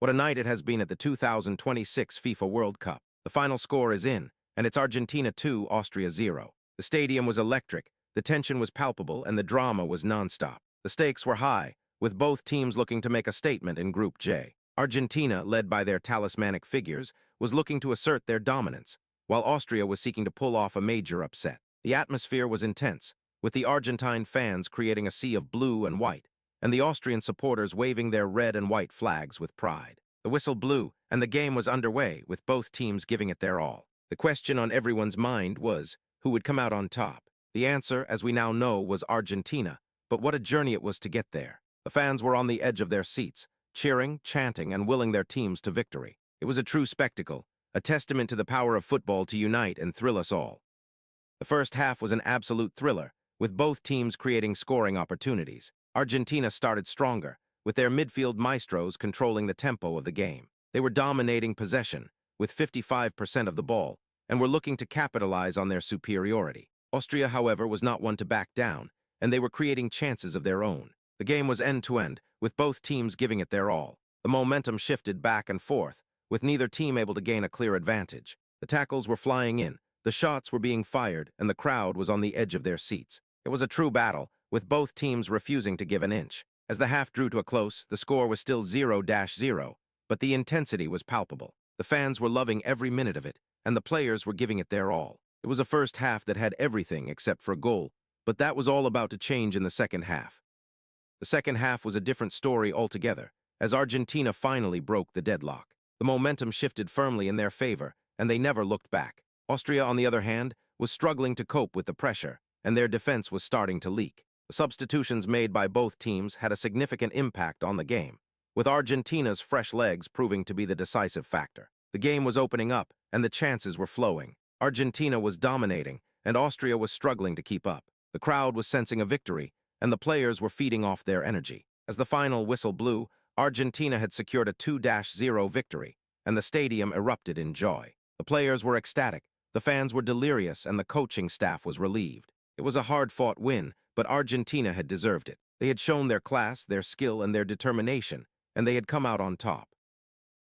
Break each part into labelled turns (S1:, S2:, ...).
S1: What a night it has been at the 2026 FIFA World Cup. The final score is in, and it's Argentina 2, Austria 0. The stadium was electric, the tension was palpable, and the drama was nonstop. The stakes were high, with both teams looking to make a statement in Group J. Argentina, led by their talismanic figures, was looking to assert their dominance, while Austria was seeking to pull off a major upset. The atmosphere was intense, with the Argentine fans creating a sea of blue and white, and the Austrian supporters waving their red and white flags with pride. The whistle blew, and the game was underway, with both teams giving it their all. The question on everyone's mind was, who would come out on top? The answer, as we now know, was Argentina, but what a journey it was to get there. The fans were on the edge of their seats, cheering, chanting, and willing their teams to victory. It was a true spectacle, a testament to the power of football to unite and thrill us all. The first half was an absolute thriller, with both teams creating scoring opportunities. Argentina started stronger, with their midfield maestros controlling the tempo of the game. They were dominating possession, with 55% of the ball, and were looking to capitalize on their superiority. Austria, however, was not one to back down, and they were creating chances of their own. The game was end-to-end, with both teams giving it their all. The momentum shifted back and forth, with neither team able to gain a clear advantage. The tackles were flying in, the shots were being fired, and the crowd was on the edge of their seats. It was a true battle, with both teams refusing to give an inch. As the half drew to a close, the score was still 0-0, but the intensity was palpable. The fans were loving every minute of it, and the players were giving it their all. It was a first half that had everything except for a goal, but that was all about to change in the second half. The second half was a different story altogether, as Argentina finally broke the deadlock. The momentum shifted firmly in their favor, and they never looked back. Austria, on the other hand, was struggling to cope with the pressure, and their defense was starting to leak. The substitutions made by both teams had a significant impact on the game, with Argentina's fresh legs proving to be the decisive factor. The game was opening up, and the chances were flowing. Argentina was dominating, and Austria was struggling to keep up. The crowd was sensing a victory, and the players were feeding off their energy. As the final whistle blew, Argentina had secured a 2-0 victory, and the stadium erupted in joy. The players were ecstatic, the fans were delirious, and the coaching staff was relieved. It was a hard-fought win, but Argentina had deserved it. They had shown their class, their skill, and their determination, and they had come out on top.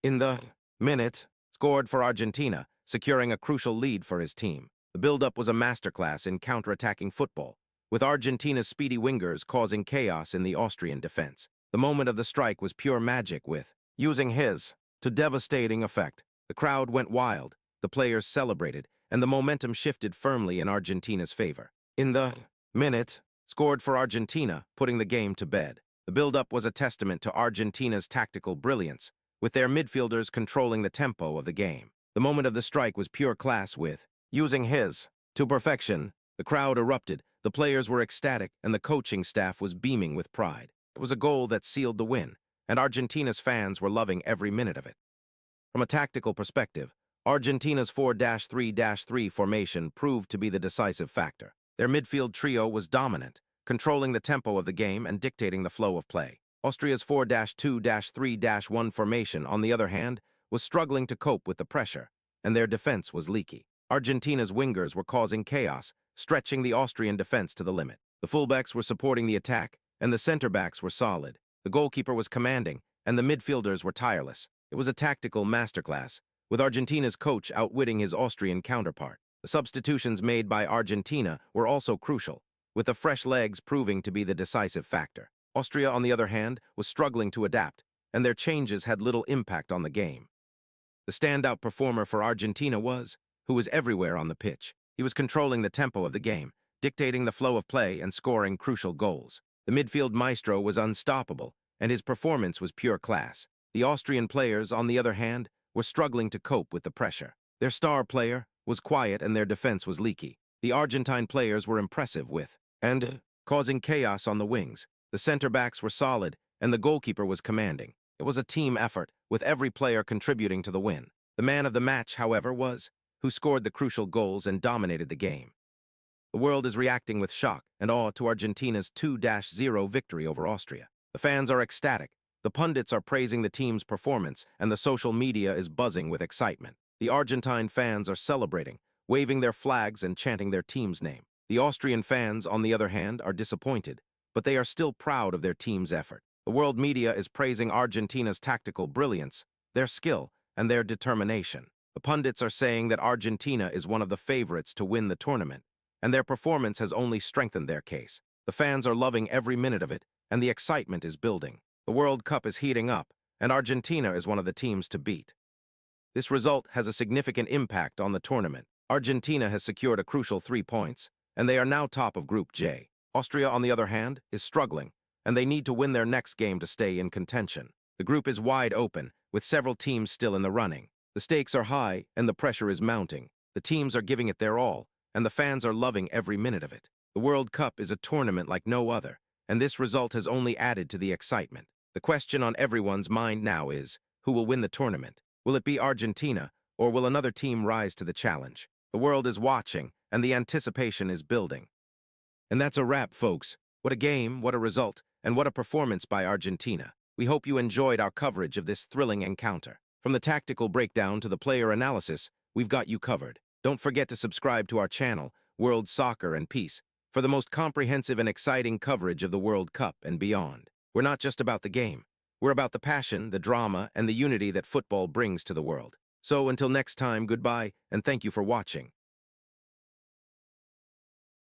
S1: In the minute, scored for Argentina, securing a crucial lead for his team. The build-up was a masterclass in counter-attacking football, with Argentina's speedy wingers causing chaos in the Austrian defense. The moment of the strike was pure magic with, using his, to devastating effect. The crowd went wild, the players celebrated, and the momentum shifted firmly in Argentina's favor. In the minute, scored for Argentina, putting the game to bed. The build-up was a testament to Argentina's tactical brilliance, with their midfielders controlling the tempo of the game. The moment of the strike was pure class with, using his, to perfection. The crowd erupted, the players were ecstatic, and the coaching staff was beaming with pride. It was a goal that sealed the win, and Argentina's fans were loving every minute of it. From a tactical perspective, Argentina's 4-3-3 formation proved to be the decisive factor. Their midfield trio was dominant, controlling the tempo of the game and dictating the flow of play. Austria's 4-2-3-1 formation, on the other hand, was struggling to cope with the pressure, and their defense was leaky. Argentina's wingers were causing chaos, stretching the Austrian defense to the limit. The fullbacks were supporting the attack, and the center-backs were solid. The goalkeeper was commanding, and the midfielders were tireless. It was a tactical masterclass, with Argentina's coach outwitting his Austrian counterpart. The substitutions made by Argentina were also crucial, with the fresh legs proving to be the decisive factor. Austria, on the other hand, was struggling to adapt, and their changes had little impact on the game. The standout performer for Argentina was, who was everywhere on the pitch. He was controlling the tempo of the game, dictating the flow of play and scoring crucial goals. The midfield maestro was unstoppable, and his performance was pure class. The Austrian players, on the other hand, were struggling to cope with the pressure. Their star player was quiet and their defense was leaky. The Argentine players were impressive with, and causing chaos on the wings. The center-backs were solid, and the goalkeeper was commanding. It was a team effort, with every player contributing to the win. The man of the match, however, was, who scored the crucial goals and dominated the game. The world is reacting with shock and awe to Argentina's 2-0 victory over Austria. The fans are ecstatic, the pundits are praising the team's performance, and the social media is buzzing with excitement. The Argentine fans are celebrating, waving their flags and chanting their team's name. The Austrian fans, on the other hand, are disappointed, but they are still proud of their team's effort. The world media is praising Argentina's tactical brilliance, their skill, and their determination. The pundits are saying that Argentina is one of the favorites to win the tournament, and their performance has only strengthened their case. The fans are loving every minute of it, and the excitement is building. The World Cup is heating up, and Argentina is one of the teams to beat. This result has a significant impact on the tournament. Argentina has secured a crucial 3 points, and they are now top of Group J. Austria, on the other hand, is struggling, and they need to win their next game to stay in contention. The group is wide open, with several teams still in the running. The stakes are high, and the pressure is mounting. The teams are giving it their all, and the fans are loving every minute of it. The World Cup is a tournament like no other, and this result has only added to the excitement. The question on everyone's mind now is, who will win the tournament? Will it be Argentina, or will another team rise to the challenge? The world is watching, and the anticipation is building. And that's a wrap, folks. What a game, what a result, and what a performance by Argentina. We hope you enjoyed our coverage of this thrilling encounter. From the tactical breakdown to the player analysis, we've got you covered. Don't forget to subscribe to our channel, World Soccer and Peace, for the most comprehensive and exciting coverage of the World Cup and beyond. We're not just about the game. We're about the passion, the drama, and the unity that football brings to the world. So until next time, goodbye, and thank you for watching.